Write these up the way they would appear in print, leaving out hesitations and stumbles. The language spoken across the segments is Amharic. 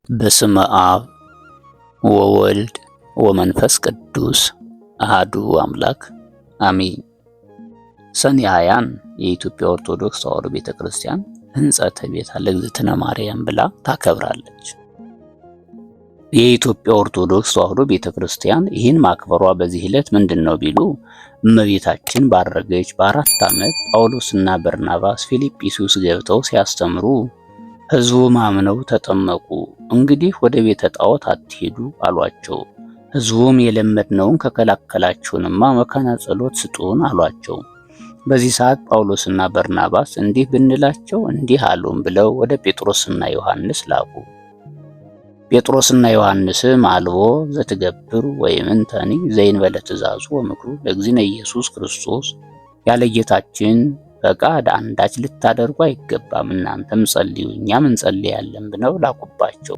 በስመ አብ ወወልድ ወመንፈስ ቅዱስ አሐዱ አምላክ አሜን። ሰኔ 20 የኢትዮጵያ ኦርቶዶክስ ተዋሕዶ ቤተክርስቲያን ሕንጸተ ቤተ ለእግዝእትነ ማርያም ብላ ታከብራለች። የኢትዮጵያ ኦርቶዶክስ ተዋሕዶ ቤተክርስቲያን ይህን ማክበሯ በዚህ ዕለት ምንድነው ቢሉ እመቤታችን ባረገች በ4 ዓመት ጳውሎስና በርናባስ ፊልጵስዩስ ገብተው ሲያስተምሩ ሕዝቡ ማምነው ተጠመቁ። እንግዲህ ወደ ቤተ ጣዖት አትሄዱ አሏቸው። ሕዝቡም የለመድነውን ከከላከላችሁንማ መካነ ጸሎት ስጡን አሏቸው። በዚህ ሰዓት ጳውሎስና በርናባስ እንዲህ ብንላቸው እንዲህ አሉን ብለው ወደ ጴጥሮስና ዮሐንስ ላኩ። ጴጥሮስና ዮሐንስም አልቦ ዘትገብር ወይምንተኒ ዘእንበለ ትእዛዙ ወምክሩ ለእግዚእነ ኢየሱስ ክርስቶስ፣ ያለ ጌታችን ፈቃድ አንዳች ልታደርጉ አይገባም፣ እናንተም ጸልዩ እኛም እንጸልያለን ብለው ላኩባቸው።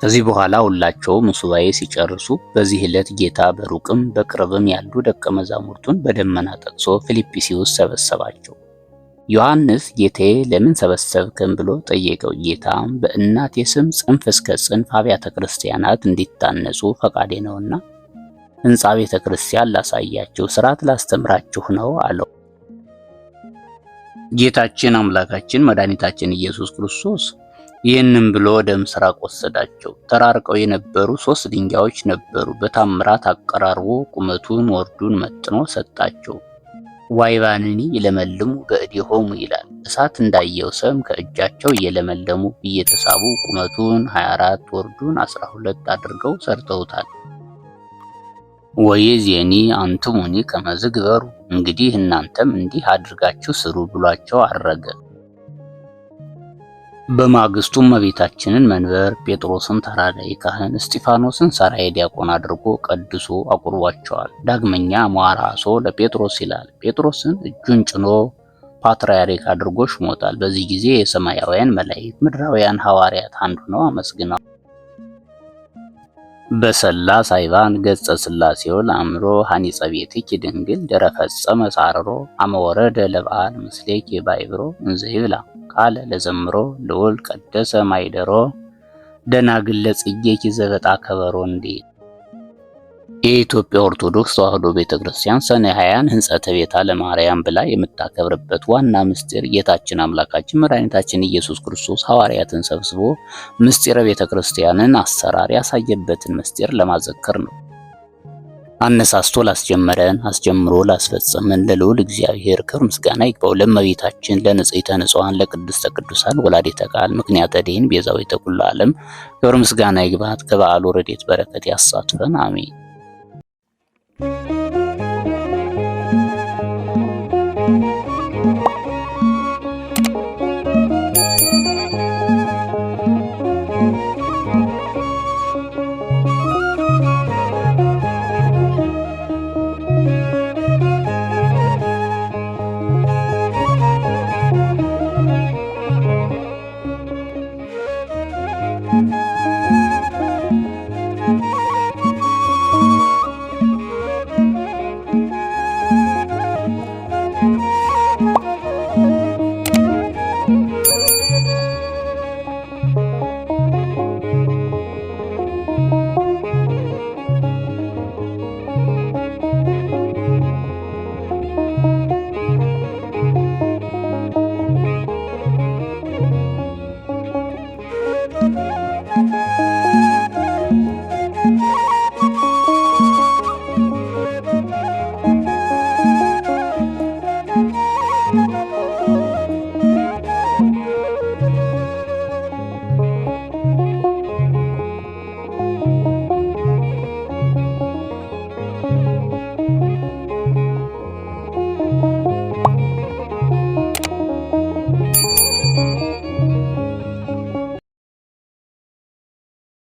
ከዚህ በኋላ ሁላቸውም ሱባኤ ሲጨርሱ በዚህ ዕለት ጌታ በሩቅም በቅርብም ያሉ ደቀ መዛሙርቱን በደመና ጠቅሶ ፊልጵስዩስ ሰበሰባቸው። ዮሐንስ ጌታዬ ለምን ሰበሰብከን ብሎ ጠየቀው። ጌታም በእናቴ ስም ጽንፍ እስከ ጽንፍ አብያተ ክርስቲያናት እንዲታነጹ ፈቃዴ ነውና ሕንጻ ቤተ ክርስቲያን ላሳያችሁ፣ ሥርዓት ላስተምራችሁ ነው አለው። ጌታችን አምላካችን መድኃኒታችን ኢየሱስ ክርስቶስ ይህንን ብሎ ወደ ምስራቅ ወሰዳቸው። ተራርቀው የነበሩ 3 ድንጋዮች ነበሩ። በታምራት አቀራርቦ ቁመቱን ወርዱን መጥኖ ሰጣቸው። ዋይባንኒ ይለመልሙ በእዴሆሙ ይላል። እሳት እንዳየው ሰም ከእጃቸው እየለመለሙ እየተሳቡ ቁመቱን 24 ወርዱን 12 አድርገው ሰርተውታል። ወይዜኒ አንትሙኒ ከመዝ ግበሩ፣ እንግዲህ እናንተም እንዲህ አድርጋችሁ ስሩ ብሏቸው አረገ። በማግስቱም እመቤታችንን መንበር፣ ጴጥሮስን ተራዳኢ ካህን፣ እስጢፋኖስን ሠራየ ዲያቆን አድርጎ ቀድሶ አቁርቧቸዋል። ዳግመኛ ሟራሶ ለጴጥሮስ ይላል። ጴጥሮስን እጁን ጭኖ ፓትርያርክ አድርጎ ሹሞታል። በዚህ ጊዜ የሰማያውያን መላእክት ምድራውያን ሐዋርያት አንዱ ነው አመስግነው በሰላ ሳይባን ገጸ ሥላሴው ለአእምሮ ሐኒጸ ቤትኪ ድንግል ደረፈጸመ ሳረሮ አመወረደ ለበዓል ምስሌኪ ባይብሮ እንዘይብላ ቃለ ለዘምሮ ልዑል ቀደሰ ማይደሮ ደናግል ለጽጌኪ ዘበጣ ከበሮ እንዲል። የኢትዮጵያ ኦርቶዶክስ ተዋሕዶ ቤተክርስቲያን ሰኔ 20 ሕንጸተ ቤተ ለማርያም ብላ የምታከብርበት ዋና ምስጢር ጌታችን አምላካችን መድኃኒታችን ኢየሱስ ክርስቶስ ሐዋርያትን ሰብስቦ ምስጢረ ቤተክርስቲያንን አሰራር ያሳየበትን ምስጢር ለማዘከር ነው። አነሳስቶ ላስጀመረን አስጀምሮ ላስፈጸመን ለልዑል እግዚአብሔር ክብር ምስጋና ይግባው። ለእመቤታችን ለንጽሕተ ንጹሐን ለቅድስተ ቅዱሳን ወላዲተ ቃል ምክንያተ ድኂን ቤዛዊተ ኩሉ ዓለም ክብር ምስጋና ይግባት። ከበዓሉ ረድኤት በረከት ያሳትፈን አሜን።